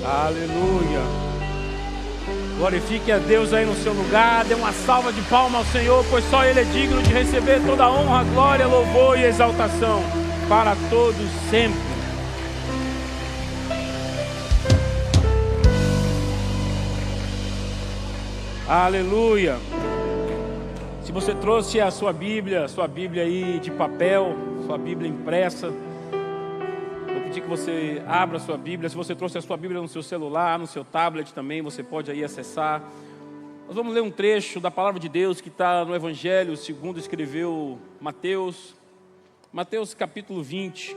Aleluia. Glorifique a Deus aí no seu lugar. Dê uma salva de palmas ao Senhor, pois só Ele é digno de receber toda a honra, glória, louvor e exaltação para todos sempre. Aleluia. Se você trouxe a sua Bíblia aí de papel, sua Bíblia impressa, vou pedir que você abra a sua Bíblia. Se você trouxe a sua Bíblia no seu celular, no seu tablet também, você pode aí acessar. Nós vamos ler um trecho da palavra de Deus que está no Evangelho segundo escreveu Mateus. Mateus capítulo 20,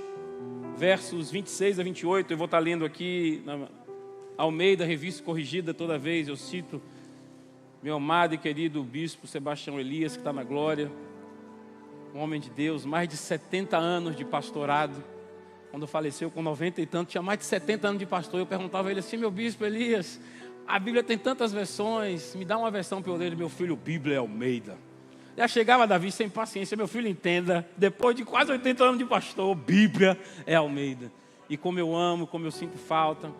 versos 26 a 28. Eu vou estar lendo aqui na Almeida, revista corrigida, toda vez eu cito meu amado e querido bispo Sebastião Elias, que está na glória, um homem de Deus, mais de 70 anos de pastorado. Quando faleceu com 90 e tanto, tinha mais de 70 anos de pastor. Eu perguntava a ele assim: meu bispo Elias, a Bíblia tem tantas versões, me dá uma versão para eu ler. Meu filho, Bíblia é Almeida. Já chegava Davi sem paciência: meu filho, entenda, depois de quase 80 anos de pastor, Bíblia é Almeida. E como eu amo, como eu sinto falta.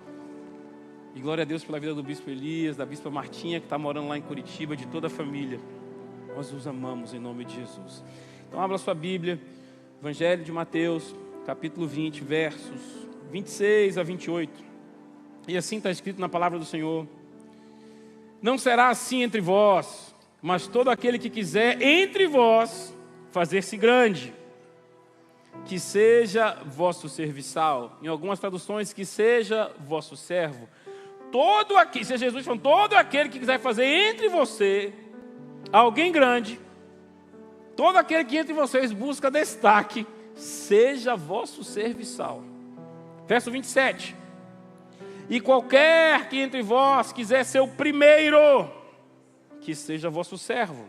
E glória a Deus pela vida do bispo Elias, da bispa Martinha, que está morando lá em Curitiba, de toda a família. Nós os amamos em nome de Jesus. Então abra sua Bíblia, Evangelho de Mateus, capítulo 20, versos 26 a 28. E assim está escrito na palavra do Senhor: não será assim entre vós, mas todo aquele que quiser entre vós fazer-se grande, que seja vosso serviçal. Em algumas traduções, que seja vosso servo. Todo aquele, se Jesus falando, todo aquele que quiser fazer entre você alguém grande, todo aquele que entre vocês busca destaque, seja vosso serviçal. Verso 27. E qualquer que entre vós quiser ser o primeiro, que seja vosso servo.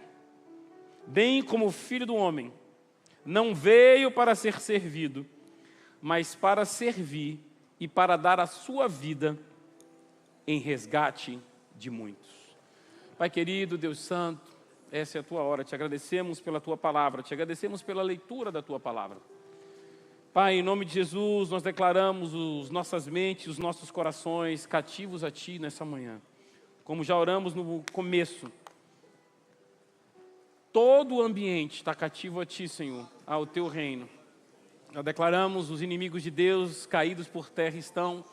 Bem como o Filho do Homem não veio para ser servido, mas para servir e para dar a sua vida em resgate de muitos. Pai querido, Deus santo, essa é a tua hora. Te agradecemos pela tua palavra, te agradecemos pela leitura da tua palavra. Pai, em nome de Jesus, nós declaramos as nossas mentes, os nossos corações cativos a ti nessa manhã. Como já oramos no começo, todo o ambiente está cativo a ti, Senhor, ao teu reino. Nós declaramos: os inimigos de Deus caídos por terra estão.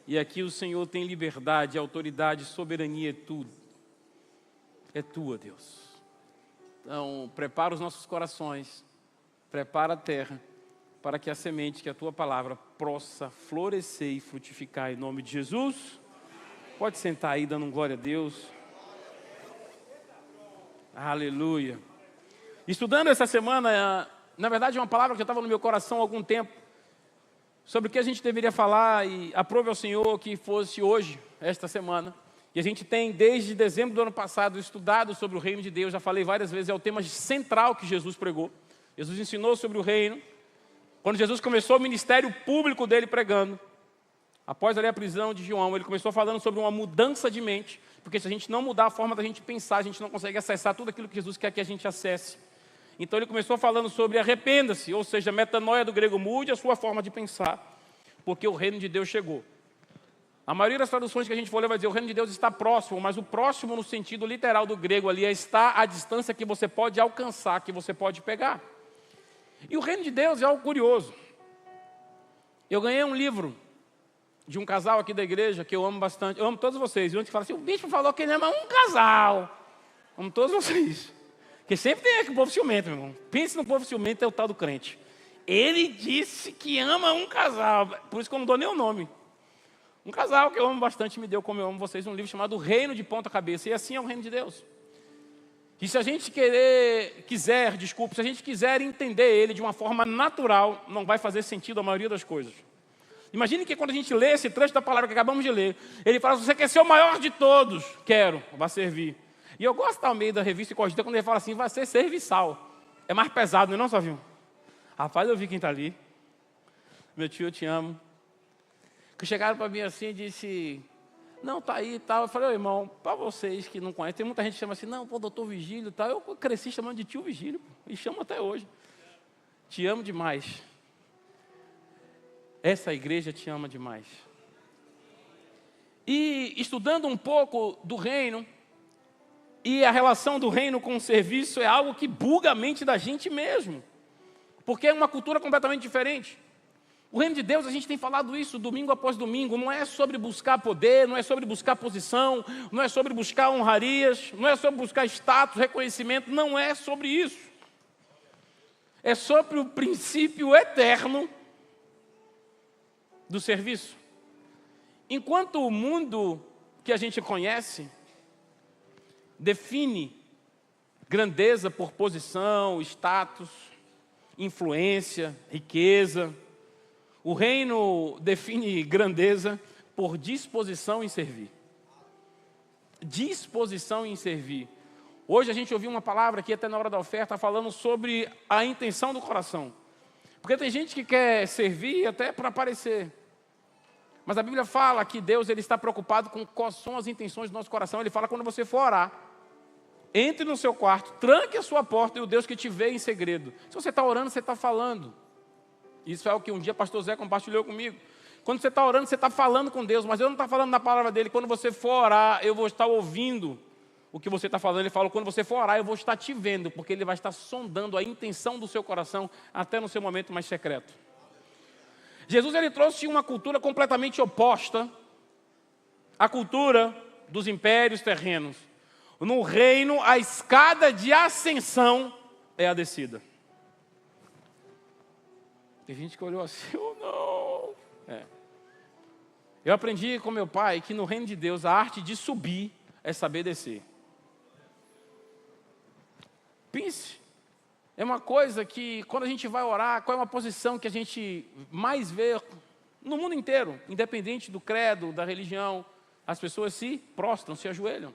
E aqui o Senhor tem liberdade, autoridade, soberania, é tudo. É tua, Deus. Então, prepara os nossos corações, prepara a terra, para que a semente, que a tua palavra, possa florescer e frutificar em nome de Jesus. Pode sentar aí, dando glória a Deus. Aleluia. Estudando essa semana, na verdade é uma palavra que estava no meu coração há algum tempo, sobre o que a gente deveria falar, e aprove ao Senhor que fosse hoje, esta semana. E a gente tem, desde dezembro do ano passado, estudado sobre o reino de Deus. Já falei várias vezes, é o tema central que Jesus pregou. Jesus ensinou sobre o reino. Quando Jesus começou o ministério público dele pregando, após ali a prisão de João, ele começou falando sobre uma mudança de mente, porque se a gente não mudar a forma da gente pensar, a gente não consegue acessar tudo aquilo que Jesus quer que a gente acesse. Então ele começou falando sobre arrependa-se, ou seja, metanoia do grego, mude a sua forma de pensar, porque o reino de Deus chegou. A maioria das traduções que a gente for ler vai dizer: o reino de Deus está próximo, mas o próximo no sentido literal do grego ali é estar à distância que você pode alcançar, que você pode pegar. E o reino de Deus é algo curioso. Eu ganhei um livro de um casal aqui da igreja que eu amo bastante. Eu amo todos vocês. E ontem fala assim: o bispo falou que ele ama um casal. Amo todos vocês. Porque sempre tem aqui o povo ciumento, meu irmão. Pense no povo ciumento, é o tal do crente. Ele disse que ama um casal. Por isso que eu não dou nem o nome. Um casal que eu amo bastante me deu, como eu amo vocês, um livro chamado O Reino de Ponta Cabeça. E assim é o reino de Deus. E se a gente se a gente quiser entender ele de uma forma natural, não vai fazer sentido a maioria das coisas. Imagine que quando a gente lê esse trecho da palavra que acabamos de ler, ele fala: você quer ser o maior de todos? Quero, vai servir. E eu gosto da meio da revista corrigida quando ele fala assim: vai ser serviçal. É mais pesado, não é não, Savinho? Rapaz, eu vi quem está ali. Meu tio, eu te amo. Que chegaram para mim assim e disse: não, tá aí e tal. Eu falei: ô irmão, para vocês que não conhecem, tem muita gente que chama assim: não, pô, doutor Vigílio e tal. Eu cresci chamando de tio Vigílio, pô, e chamo até hoje. Te amo demais. Essa igreja te ama demais. E estudando um pouco do reino, e a relação do reino com o serviço é algo que buga a mente da gente mesmo, porque é uma cultura completamente diferente. O reino de Deus, a gente tem falado isso domingo após domingo, não é sobre buscar poder, não é sobre buscar posição, não é sobre buscar honrarias, não é sobre buscar status, reconhecimento, não é sobre isso. É sobre o princípio eterno do serviço. Enquanto o mundo que a gente conhece define grandeza por posição, status, influência, riqueza, o reino define grandeza por disposição em servir. Disposição em servir. Hoje a gente ouviu uma palavra aqui até na hora da oferta falando sobre a intenção do coração. Porque tem gente que quer servir até para aparecer. Mas a Bíblia fala que Deus ele está preocupado com quais são as intenções do nosso coração. Ele fala quando você for orar, entre no seu quarto, tranque a sua porta e o Deus que te vê em segredo. Se você está orando, você está falando. Isso é o que um dia o pastor Zé compartilhou comigo. Quando você está orando, você está falando com Deus, mas eu não estou falando na palavra dele. Quando você for orar, eu vou estar ouvindo o que você está falando. Ele fala, quando você for orar, eu vou estar te vendo, porque ele vai estar sondando a intenção do seu coração até no seu momento mais secreto. Jesus ele trouxe uma cultura completamente oposta à cultura dos impérios terrenos. No reino, a escada de ascensão é a descida. Tem gente que olhou assim, oh não. Eu aprendi com meu pai que no reino de Deus a arte de subir é saber descer. Pense, é uma coisa que quando a gente vai orar, qual é uma posição que a gente mais vê no mundo inteiro, independente do credo, da religião, as pessoas se prostram, se ajoelham.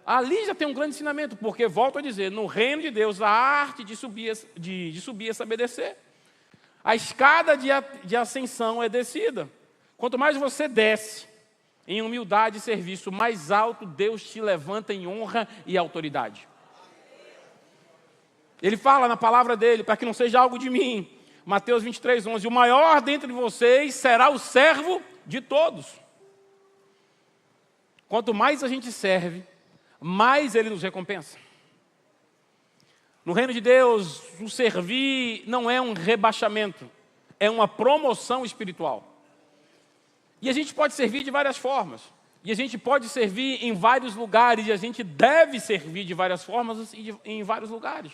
Ali já tem um grande ensinamento, porque, volto a dizer, no reino de Deus a arte de subir é saber descer. A escada de ascensão é descida. Quanto mais você desce em humildade e serviço, mais alto Deus te levanta em honra e autoridade. Ele fala na palavra dele, para que não seja algo de mim. Mateus 23:11, o maior dentre vocês será o servo de todos. Quanto mais a gente serve, mais ele nos recompensa. No reino de Deus, o servir não é um rebaixamento, é uma promoção espiritual. E a gente pode servir de várias formas. E a gente pode servir em vários lugares, e a gente deve servir de várias formas e em vários lugares.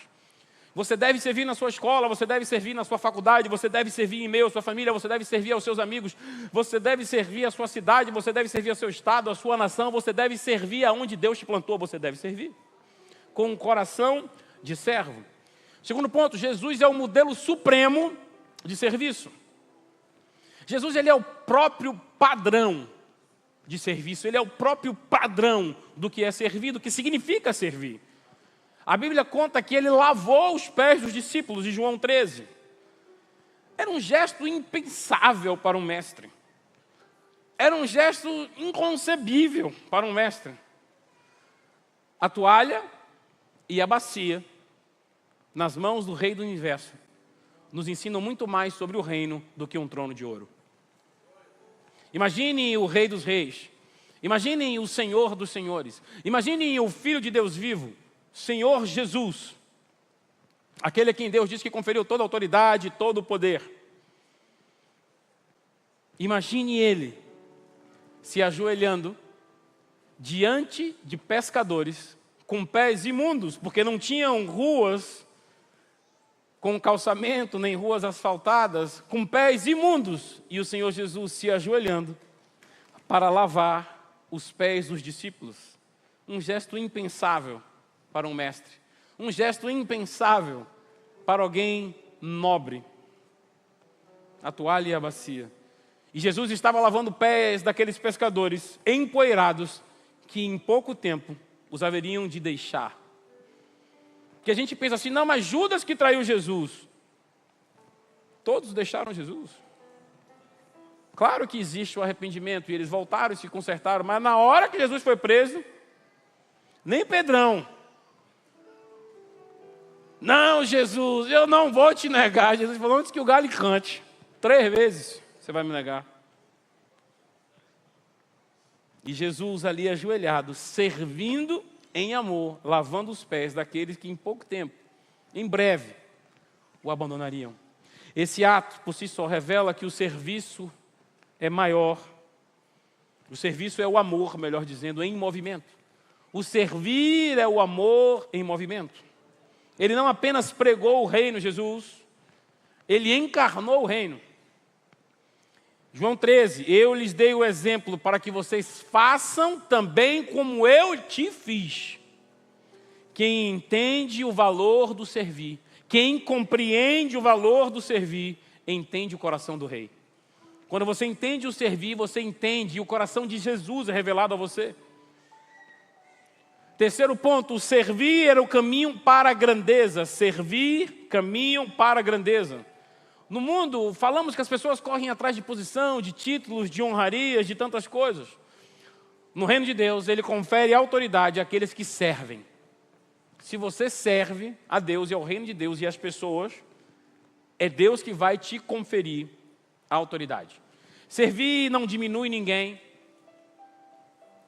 Você deve servir na sua escola, você deve servir na sua faculdade, você deve servir em meio à sua família, você deve servir aos seus amigos, você deve servir à sua cidade, você deve servir ao seu estado, à sua nação, você deve servir aonde Deus te plantou, você deve servir. Com um coração de servo. Segundo ponto, Jesus é o modelo supremo de serviço. Jesus ele é o próprio padrão de serviço, ele é o próprio padrão do que é servir, do que significa servir. A Bíblia conta que ele lavou os pés dos discípulos, em João 13. Era um gesto impensável para um mestre. Era um gesto inconcebível para um mestre. A toalha e a bacia, nas mãos do Rei do Universo, nos ensinam muito mais sobre o reino do que um trono de ouro. Imaginem o Rei dos Reis. Imaginem o Senhor dos Senhores. Imaginem o Filho de Deus vivo, Senhor Jesus, aquele a quem Deus disse que conferiu toda a autoridade, todo o poder. Imagine ele se ajoelhando diante de pescadores com pés imundos, porque não tinham ruas com calçamento, nem ruas asfaltadas, com pés imundos. E o Senhor Jesus se ajoelhando para lavar os pés dos discípulos. Um gesto impensável para um mestre. Um gesto impensável para alguém nobre. A toalha e a bacia. E Jesus estava lavando pés daqueles pescadores empoeirados que em pouco tempo os haveriam de deixar. Que a gente pensa assim, não, mas Judas que traiu Jesus. Todos deixaram Jesus. Claro que existe o arrependimento e eles voltaram e se consertaram, mas na hora que Jesus foi preso, nem Pedrão. Não, Jesus, eu não vou te negar. Jesus falou, antes que o galho cante, 3 vezes você vai me negar. E Jesus ali ajoelhado, servindo em amor, lavando os pés daqueles que em pouco tempo, em breve, o abandonariam. Esse ato por si só revela que o serviço é maior. O serviço é o amor, melhor dizendo, em movimento. O servir é o amor em movimento. Ele não apenas pregou o reino, Jesus, ele encarnou o reino. João 13, eu lhes dei o exemplo para que vocês façam também como eu te fiz. Quem entende o valor do servir, quem compreende o valor do servir, entende o coração do rei. Quando você entende o servir, você entende, e o coração de Jesus é revelado a você. Terceiro ponto, o servir era o caminho para a grandeza. Servir, caminho para a grandeza. No mundo, falamos que as pessoas correm atrás de posição, de títulos, de honrarias, de tantas coisas. No reino de Deus, ele confere autoridade àqueles que servem. Se você serve a Deus e ao reino de Deus e às pessoas, é Deus que vai te conferir a autoridade. Servir não diminui ninguém.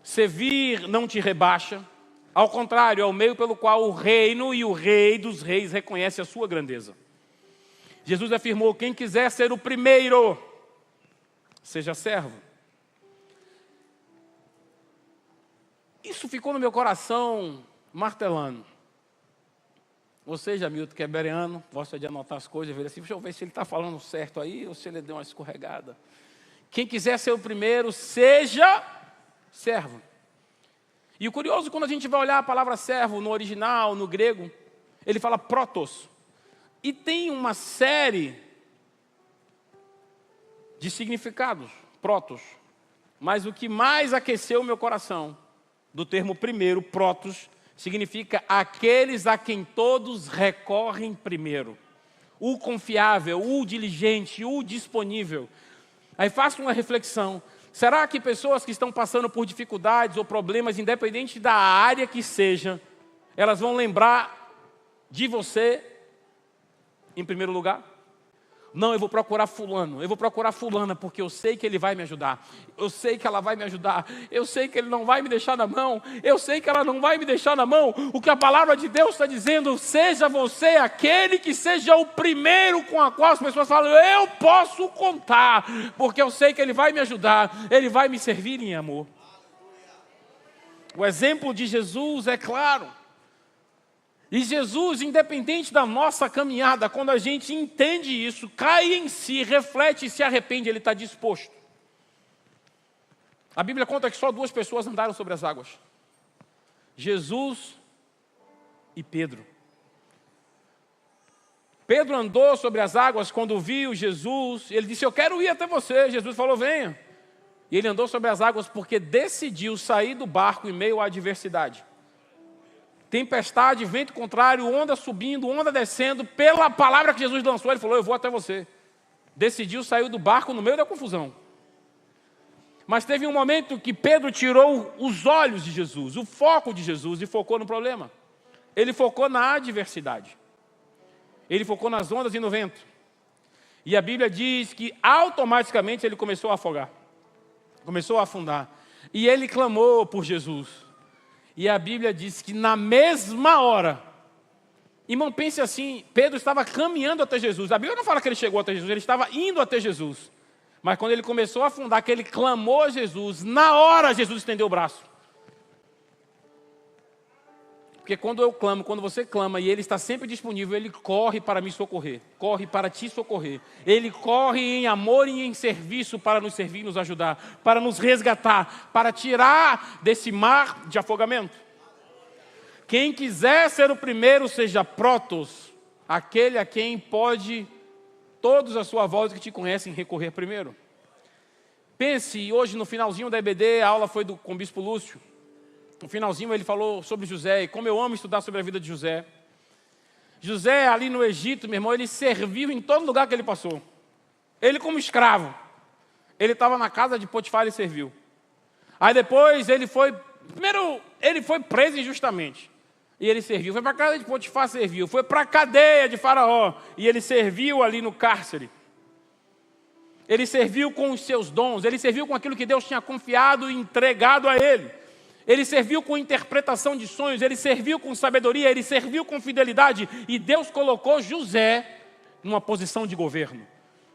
Servir não te rebaixa. Ao contrário, é o meio pelo qual o reino e o rei dos reis reconhece a sua grandeza. Jesus afirmou, quem quiser ser o primeiro, seja servo. Isso ficou no meu coração martelando. Você, Jamilton, que é bereano, gosta de anotar as coisas, ver assim, deixa eu ver se ele está falando certo aí, ou se ele deu uma escorregada. Quem quiser ser o primeiro, seja servo. E o curioso, quando a gente vai olhar a palavra servo no original, no grego, ele fala protos. E tem uma série de significados, protos. Mas o que mais aqueceu o meu coração, do termo primeiro, protos, significa aqueles a quem todos recorrem primeiro. O confiável, o diligente, o disponível. Aí faço uma reflexão. Será que pessoas que estão passando por dificuldades ou problemas, independente da área que seja, elas vão lembrar de você em primeiro lugar? Não, eu vou procurar fulano, eu vou procurar fulana, porque eu sei que ele vai me ajudar. Eu sei que ela vai me ajudar. Eu sei que ele não vai me deixar na mão. Eu sei que ela não vai me deixar na mão. O que a palavra de Deus está dizendo, seja você aquele que seja o primeiro com a qual as pessoas falam, eu posso contar, porque eu sei que ele vai me ajudar, ele vai me servir em amor. O exemplo de Jesus é claro. E Jesus, independente da nossa caminhada, quando a gente entende isso, cai em si, reflete e se arrepende, ele está disposto. A Bíblia conta que só 2 pessoas andaram sobre as águas. Jesus e Pedro. Pedro andou sobre as águas quando viu Jesus, ele disse, eu quero ir até você. Jesus falou, venha. E ele andou sobre as águas porque decidiu sair do barco em meio à adversidade. Tempestade, vento contrário, onda subindo, onda descendo, pela palavra que Jesus lançou, ele falou, eu vou até você. Decidiu sair do barco no meio da confusão. Mas teve um momento que Pedro tirou os olhos de Jesus, o foco de Jesus, e focou no problema. Ele focou na adversidade. Ele focou nas ondas e no vento. E a Bíblia diz que automaticamente ele começou a afogar. Começou a afundar. E ele clamou por Jesus. E a Bíblia diz que na mesma hora, irmão, pense assim, Pedro estava caminhando até Jesus. A Bíblia não fala que ele chegou até Jesus, ele estava indo até Jesus. Mas quando ele começou a afundar, que ele clamou a Jesus, na hora Jesus estendeu o braço. Porque quando eu clamo, quando você clama e ele está sempre disponível, ele corre para me socorrer, corre para te socorrer. Ele corre em amor e em serviço para nos servir, nos ajudar, para nos resgatar, para tirar desse mar de afogamento. Quem quiser ser o primeiro, seja protos, aquele a quem pode todos à sua volta que te conhecem recorrer primeiro. Pense, hoje no finalzinho da EBD, a aula foi com o Bispo Lúcio. No finalzinho ele falou sobre José, e como eu amo estudar sobre a vida de José. José ali no Egito, meu irmão, ele serviu em todo lugar que ele passou. Ele como escravo. Ele estava na casa de Potifar e serviu. Aí depois primeiro ele foi preso injustamente. E ele serviu. Foi para a casa de Potifar, serviu. Foi para a cadeia de Faraó. E ele serviu ali no cárcere. Ele serviu com os seus dons, ele serviu com aquilo que Deus tinha confiado e entregado a ele. Ele serviu com interpretação de sonhos, ele serviu com sabedoria, ele serviu com fidelidade. E Deus colocou José numa posição de governo.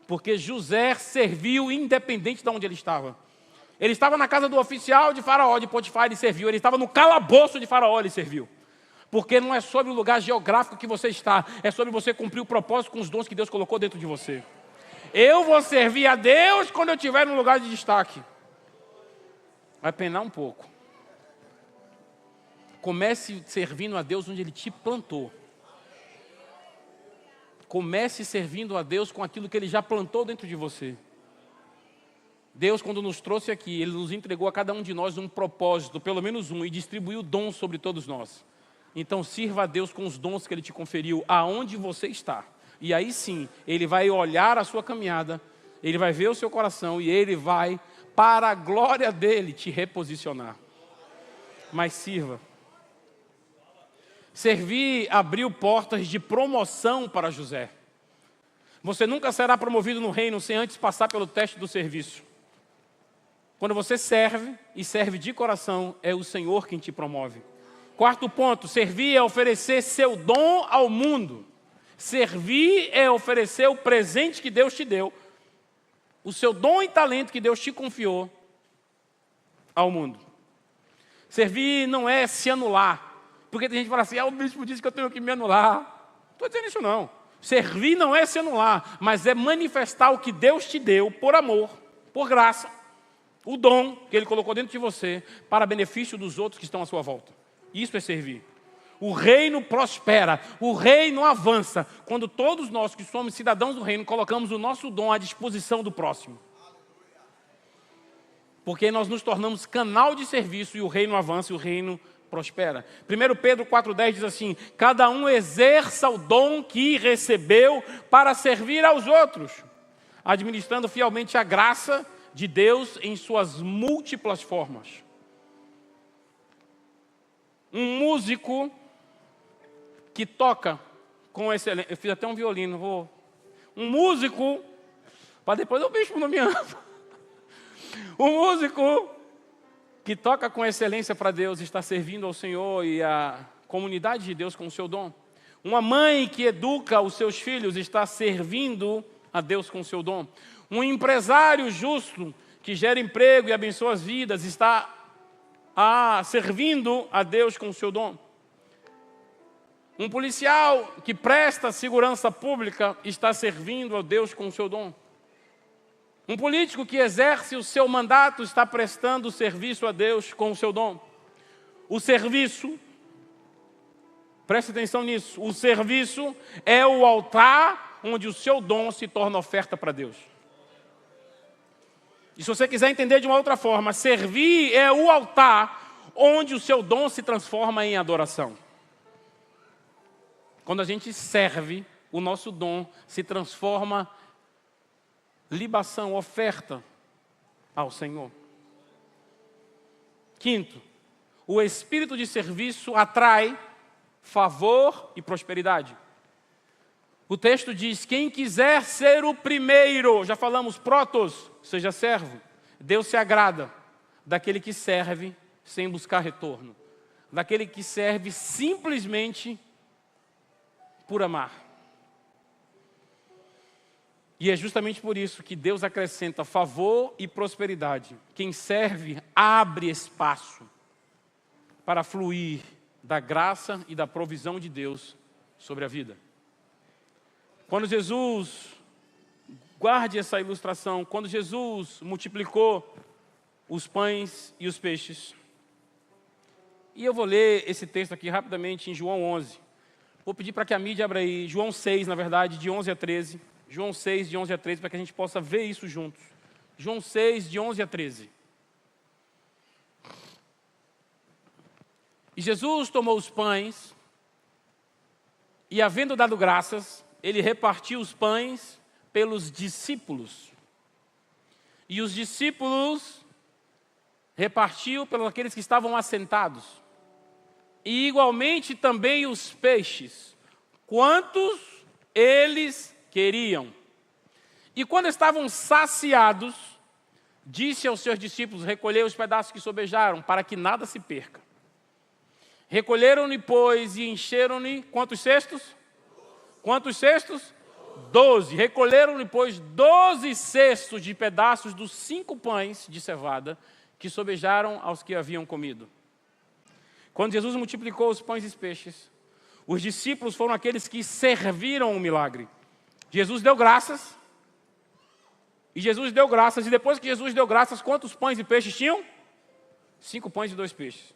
Porque José serviu independente de onde ele estava. Ele estava na casa do oficial de Faraó, de Potifar, ele serviu. Ele estava no calabouço de Faraó, ele serviu. Porque não é sobre o lugar geográfico que você está, é sobre você cumprir o propósito com os dons que Deus colocou dentro de você. Eu vou servir a Deus quando eu estiver num lugar de destaque. Vai penar um pouco. Comece servindo a Deus onde Ele te plantou. Comece servindo a Deus com aquilo que Ele já plantou dentro de você. Deus, quando nos trouxe aqui, Ele nos entregou a cada um de nós um propósito, pelo menos um, e distribuiu dons sobre todos nós. Então sirva a Deus com os dons que Ele te conferiu, aonde você está. E aí sim, Ele vai olhar a sua caminhada, Ele vai ver o seu coração e Ele vai, para a glória dEle, te reposicionar. Mas sirva. Servir abriu portas de promoção para José. Você nunca será promovido no reino sem antes passar pelo teste do serviço. Quando você serve, e serve de coração, é o Senhor quem te promove. Quarto ponto, servir é oferecer seu dom ao mundo. Servir é oferecer o presente que Deus te deu, o seu dom e talento que Deus te confiou ao mundo. Servir não é se anular. Porque tem gente que fala assim, o bispo disse que eu tenho que me anular. Não estou dizendo isso não. Servir não é se anular, mas é manifestar o que Deus te deu por amor, por graça, o dom que Ele colocou dentro de você, para benefício dos outros que estão à sua volta. Isso é servir. O reino prospera, o reino avança, quando todos nós que somos cidadãos do reino, colocamos o nosso dom à disposição do próximo. Porque nós nos tornamos canal de serviço e o reino avança e o reino prospera. 1 Pedro 4,10 diz assim, cada um exerça o dom que recebeu para servir aos outros, administrando fielmente a graça de Deus em suas múltiplas formas. Um músico que toca com excelência, eu fiz até um violino, um músico, para depois o bispo não me ama. Um músico que toca com excelência para Deus, está servindo ao Senhor e à comunidade de Deus com o seu dom. Uma mãe que educa os seus filhos está servindo a Deus com o seu dom. Um empresário justo que gera emprego e abençoa as vidas está servindo a Deus com o seu dom. Um policial que presta segurança pública está servindo a Deus com o seu dom. Um político que exerce o seu mandato está prestando serviço a Deus com o seu dom. O serviço, preste atenção nisso, o serviço é o altar onde o seu dom se torna oferta para Deus. E se você quiser entender de uma outra forma, servir é o altar onde o seu dom se transforma em adoração. Quando a gente serve, o nosso dom se transforma libação, oferta ao Senhor. Quinto, o espírito de serviço atrai favor e prosperidade. O texto diz, quem quiser ser o primeiro, já falamos, protos, seja servo. Deus se agrada daquele que serve sem buscar retorno. Daquele que serve simplesmente por amar. E é justamente por isso que Deus acrescenta favor e prosperidade. Quem serve abre espaço para fluir da graça e da provisão de Deus sobre a vida. Quando Jesus, guarde essa ilustração, quando Jesus multiplicou os pães e os peixes, e eu vou ler esse texto aqui rapidamente em João 11. Vou pedir para que a mídia abra aí, João 6, na verdade, de 11 a 13. João 6, de 11 a 13, para que a gente possa ver isso juntos. João 6, de 11 a 13. E Jesus tomou os pães, e havendo dado graças, ele repartiu os pães pelos discípulos. E os discípulos repartiu pelos aqueles que estavam assentados. E igualmente também os peixes, quantos eles queriam. E quando estavam saciados, disse aos seus discípulos: recolhei os pedaços que sobejaram, para que nada se perca. Recolheram-lhe, pois, e encheram-lhe quantos cestos? Quantos cestos? 12. Recolheram-lhe, pois, 12 cestos de pedaços dos 5 pães de cevada que sobejaram aos que haviam comido. Quando Jesus multiplicou os pães e os peixes, os discípulos foram aqueles que serviram o milagre. Jesus deu graças. E depois que Jesus deu graças, quantos pães e peixes tinham? 5 pães e 2 peixes.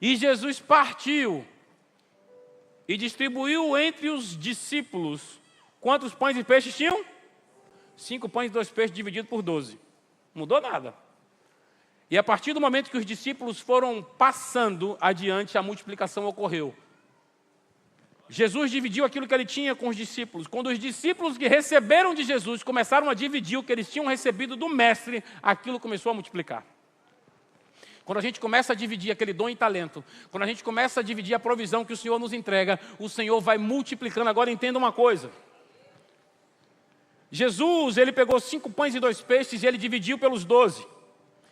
E Jesus partiu e distribuiu entre os discípulos. Quantos pães e peixes tinham? 5 pães e 2 peixes dividido por 12. Mudou nada. E a partir do momento que os discípulos foram passando adiante, a multiplicação ocorreu. Jesus dividiu aquilo que ele tinha com os discípulos. Quando os discípulos que receberam de Jesus começaram a dividir o que eles tinham recebido do Mestre, aquilo começou a multiplicar. Quando a gente começa a dividir aquele dom e talento, quando a gente começa a dividir a provisão que o Senhor nos entrega, o Senhor vai multiplicando. Agora entenda uma coisa. Jesus, ele pegou 5 pães e 2 peixes e ele dividiu pelos 12.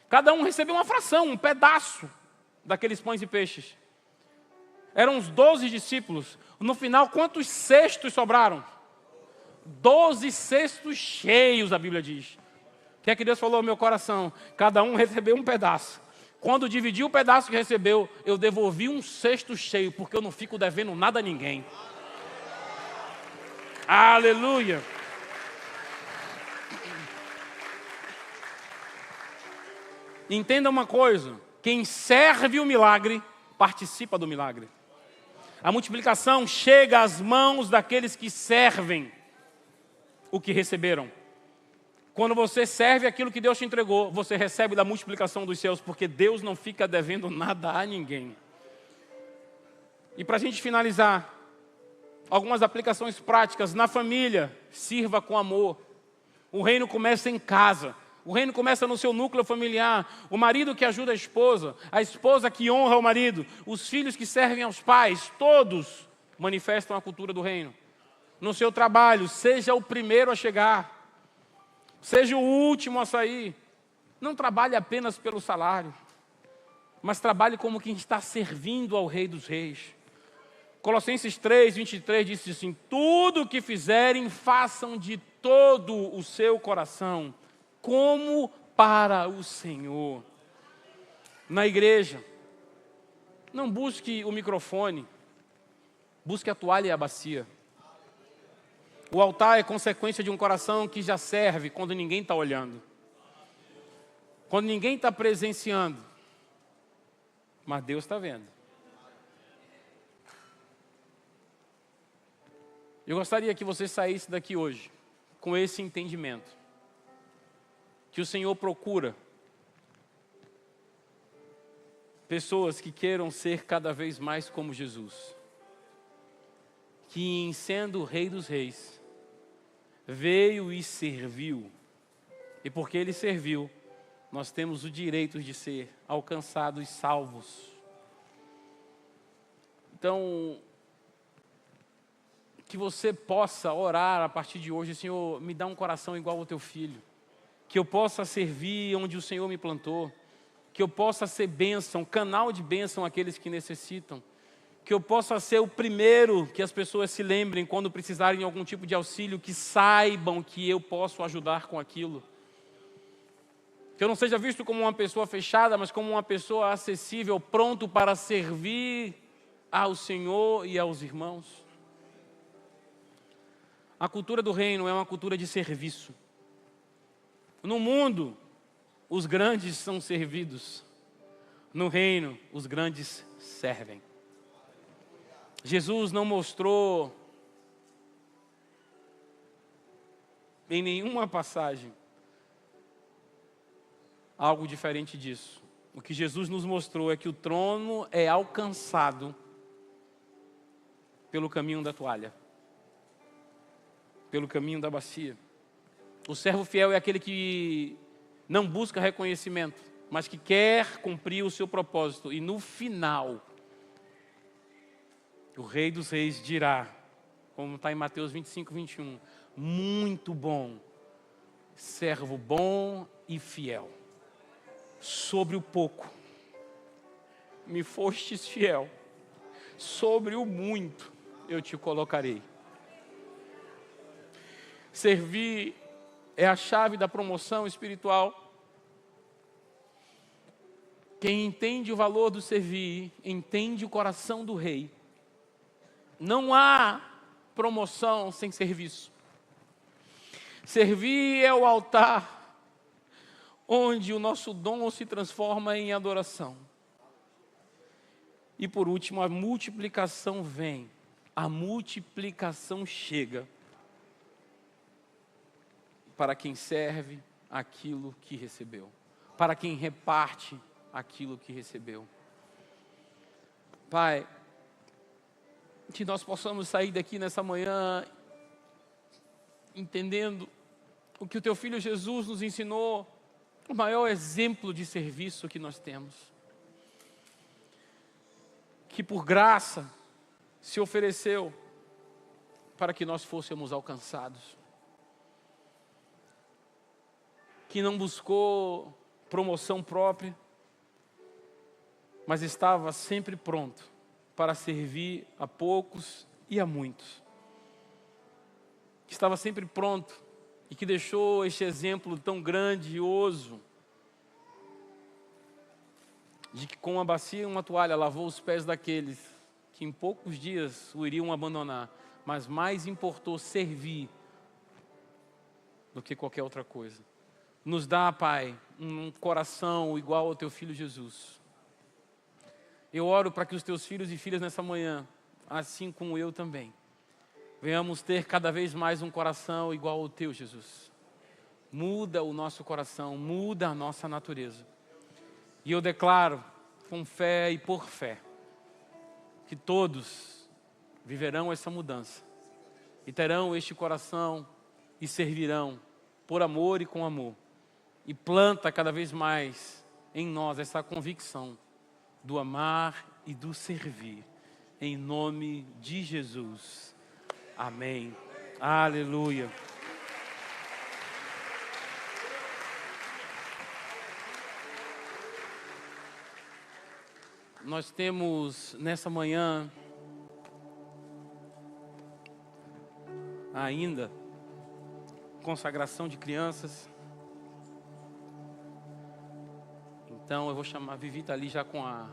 Cada um recebeu uma fração, um pedaço daqueles pães e peixes. Eram os 12 discípulos. No final, quantos cestos sobraram? 12 cestos cheios, a Bíblia diz. O que é que Deus falou ao meu coração? Cada um recebeu um pedaço. Quando dividi o pedaço que recebeu, eu devolvi um cesto cheio, porque eu não fico devendo nada a ninguém. Aleluia! Entenda uma coisa, quem serve o milagre, participa do milagre. A multiplicação chega às mãos daqueles que servem o que receberam. Quando você serve aquilo que Deus te entregou, você recebe da multiplicação dos céus, porque Deus não fica devendo nada a ninguém. E para a gente finalizar, algumas aplicações práticas. Na família, sirva com amor. O reino começa em casa. O reino começa no seu núcleo familiar. O marido que ajuda a esposa que honra o marido, os filhos que servem aos pais, todos manifestam a cultura do reino. No seu trabalho, seja o primeiro a chegar, seja o último a sair. Não trabalhe apenas pelo salário, mas trabalhe como quem está servindo ao Rei dos Reis. Colossenses 3, 23 diz assim: tudo o que fizerem, façam de todo o seu coração, como para o Senhor. Na igreja, não busque o microfone, busque a toalha e a bacia. O altar é consequência de um coração que já serve quando ninguém está olhando, quando ninguém está presenciando, mas Deus está vendo. Eu gostaria que você saísse daqui hoje com esse entendimento, que o Senhor procura pessoas que queiram ser cada vez mais como Jesus, que em sendo o Rei dos Reis, veio e serviu, e porque Ele serviu, nós temos o direito de ser alcançados, salvos. Então, que você possa orar a partir de hoje: Senhor, me dá um coração igual ao teu filho, que eu possa servir onde o Senhor me plantou, que eu possa ser bênção, canal de bênção àqueles que necessitam, que eu possa ser o primeiro que as pessoas se lembrem quando precisarem de algum tipo de auxílio, que saibam que eu posso ajudar com aquilo. Que eu não seja visto como uma pessoa fechada, mas como uma pessoa acessível, pronto para servir ao Senhor e aos irmãos. A cultura do reino é uma cultura de serviço. No mundo, os grandes são servidos. No reino, os grandes servem. Jesus não mostrou em nenhuma passagem algo diferente disso. O que Jesus nos mostrou é que o trono é alcançado pelo caminho da toalha, pelo caminho da bacia. O servo fiel é aquele que não busca reconhecimento, mas que quer cumprir o seu propósito. E no final, o Rei dos Reis dirá, como está em Mateus 25, 21, muito bom, servo bom e fiel. Sobre o pouco me fostes fiel, sobre o muito eu te colocarei. Servir é a chave da promoção espiritual. Quem entende o valor do servir, entende o coração do rei. Não há promoção sem serviço. Servir é o altar onde o nosso dom se transforma em adoração. E por último, a multiplicação vem. A multiplicação chega para quem serve aquilo que recebeu, para quem reparte aquilo que recebeu. Pai, que nós possamos sair daqui nessa manhã entendendo o que o Teu Filho Jesus nos ensinou, o maior exemplo de serviço que nós temos. Que por graça se ofereceu para que nós fôssemos alcançados. Que não buscou promoção própria, mas estava sempre pronto para servir a poucos e a muitos. Que estava sempre pronto e que deixou este exemplo tão grandioso de que com uma bacia e uma toalha lavou os pés daqueles que em poucos dias o iriam abandonar, mas mais importou servir do que qualquer outra coisa. Nos dá, Pai, um coração igual ao Teu Filho Jesus. Eu oro para que os Teus filhos e filhas nessa manhã, assim como eu também, venhamos ter cada vez mais um coração igual ao Teu, Jesus. Muda o nosso coração, muda a nossa natureza. E eu declaro, com fé e por fé, que todos viverão essa mudança e terão este coração e servirão por amor e com amor. E planta cada vez mais em nós essa convicção do amar e do servir. Em nome de Jesus. Amém. Aleluia. Nós temos nessa manhã ainda consagração de crianças. Então eu vou chamar, a Vivi está ali já com a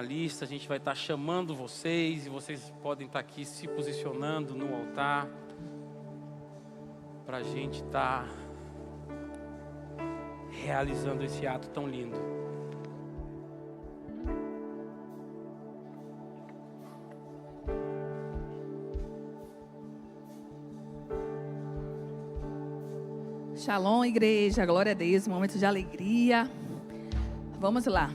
lista, a gente vai estar chamando vocês e vocês podem estar aqui se posicionando no altar para a gente estar realizando esse ato tão lindo. Shalom, igreja, glória a Deus, momento de alegria. Vamos lá.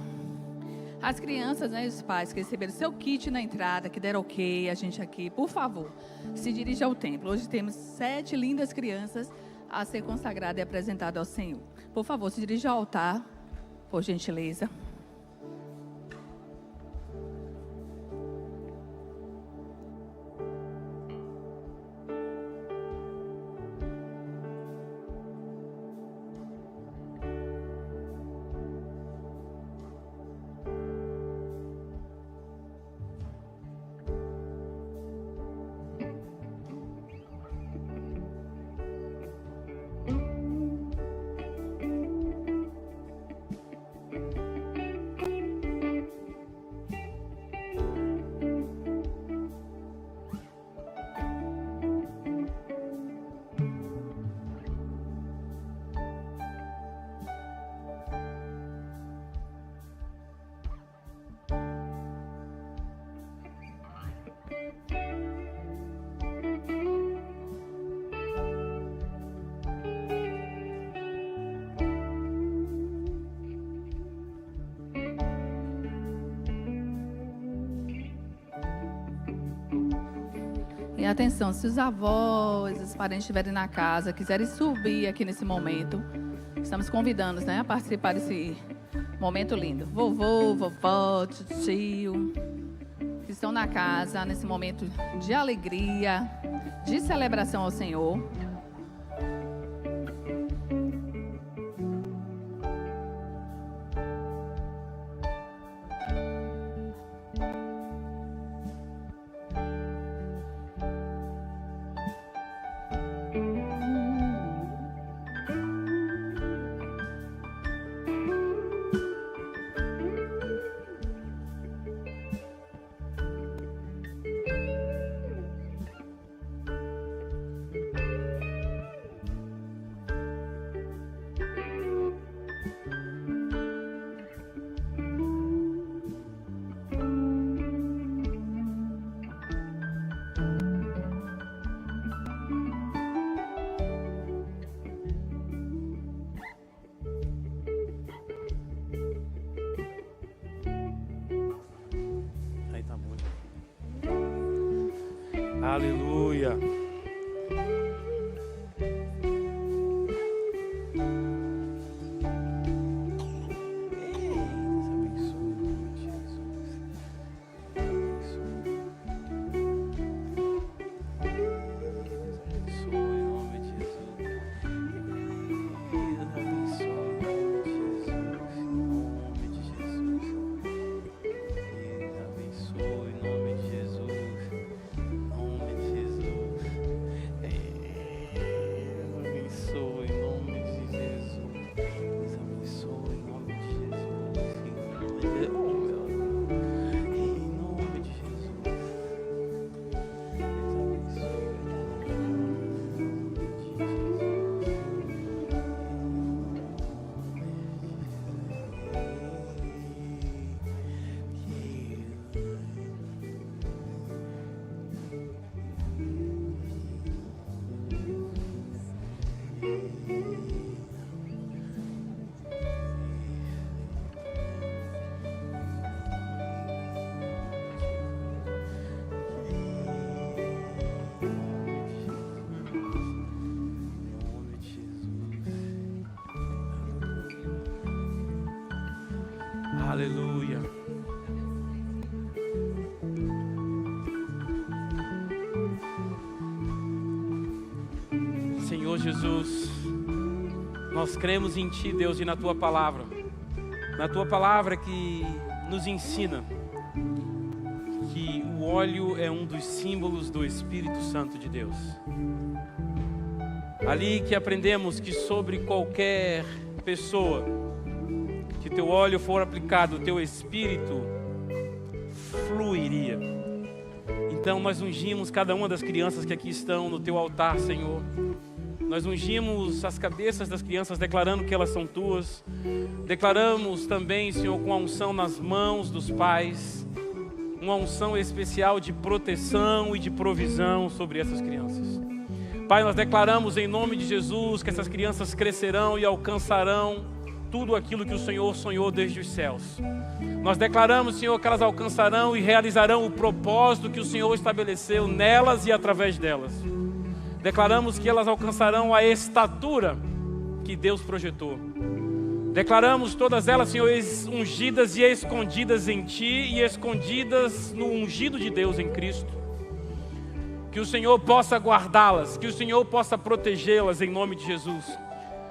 As crianças, né, os pais que receberam seu kit na entrada, que deram ok, a gente aqui, por favor, se dirija ao templo. Hoje temos 7 lindas crianças a ser consagradas e apresentadas ao Senhor. Por favor, se dirija ao altar, por gentileza. E atenção, se os avós, os parentes estiverem na casa, quiserem subir aqui nesse momento, estamos convidando, né, a participar desse momento lindo. Vovô, vovó, tio, que estão na casa nesse momento de alegria, de celebração ao Senhor. Aleluia. Aleluia. Senhor Jesus, nós cremos em Ti, Deus, e na Tua palavra. Na Tua palavra que nos ensina que o óleo é um dos símbolos do Espírito Santo de Deus. Ali que aprendemos que sobre qualquer pessoa que Teu óleo for aplicado, o Teu Espírito fluiria. Então nós ungimos cada uma das crianças que aqui estão no Teu altar, Senhor. Nós ungimos as cabeças das crianças, declarando que elas são Tuas. Declaramos também, Senhor, com a unção nas mãos dos pais, uma unção especial de proteção e de provisão sobre essas crianças. Pai, nós declaramos em nome de Jesus que essas crianças crescerão e alcançarão tudo aquilo que o Senhor sonhou desde os céus. Nós declaramos, Senhor, que elas alcançarão e realizarão o propósito que o Senhor estabeleceu nelas e através delas. Declaramos que elas alcançarão a estatura que Deus projetou. Declaramos todas elas, Senhor, ungidas e escondidas em Ti e escondidas no ungido de Deus em Cristo. Que o Senhor possa guardá-las, que o Senhor possa protegê-las em nome de Jesus.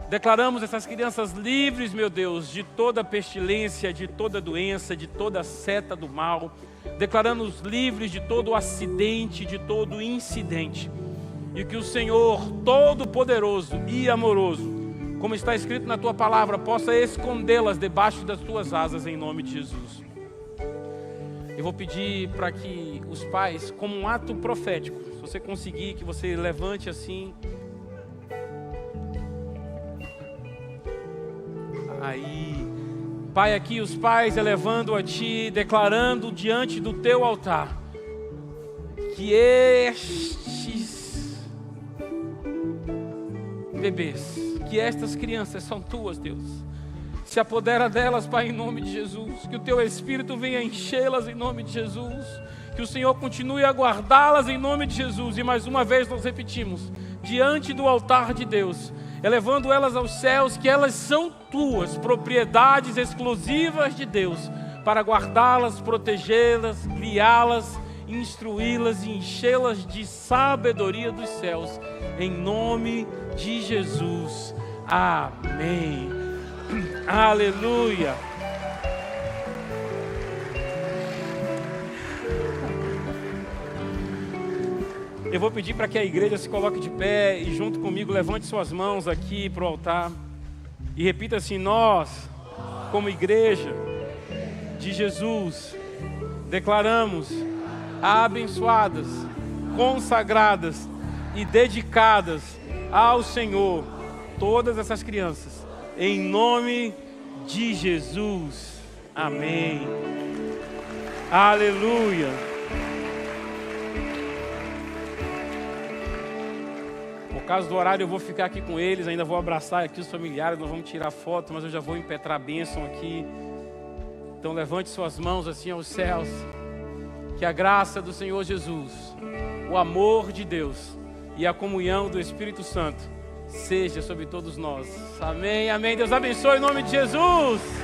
Declaramos essas crianças livres, meu Deus, de toda pestilência, de toda doença, de toda seta do mal. Declaramos livres de todo acidente, de todo incidente. E que o Senhor Todo-Poderoso e Amoroso, como está escrito na Tua palavra, possa escondê-las debaixo das Tuas asas em nome de Jesus. Eu vou pedir para que os pais, como um ato profético, se você conseguir, que você levante assim. Aí, Pai, aqui os pais elevando a Ti, declarando diante do Teu altar, que estes bebês, que estas crianças são Tuas, Deus. Se apodera delas, Pai, em nome de Jesus. Que o Teu Espírito venha enchê-las em nome de Jesus. Que o Senhor continue a guardá-las em nome de Jesus. E mais uma vez nós repetimos, diante do altar de Deus, elevando elas aos céus, que elas são Tuas, propriedades exclusivas de Deus, para guardá-las, protegê-las, guiá-las, instruí-las e enchê-las de sabedoria dos céus. Em nome de Jesus. Amém. Aleluia. Eu vou pedir para que a igreja se coloque de pé e junto comigo levante suas mãos aqui para o altar e repita assim: nós, como igreja de Jesus, declaramos abençoadas, consagradas e dedicadas ao Senhor todas essas crianças, em nome de Jesus. Amém. Aleluia. Por causa do horário eu vou ficar aqui com eles, ainda vou abraçar aqui os familiares, nós vamos tirar foto, mas eu já vou impetrar a bênção aqui. Então levante suas mãos assim aos céus. Que a graça do Senhor Jesus, o amor de Deus e a comunhão do Espírito Santo seja sobre todos nós. Amém, amém. Deus abençoe em nome de Jesus.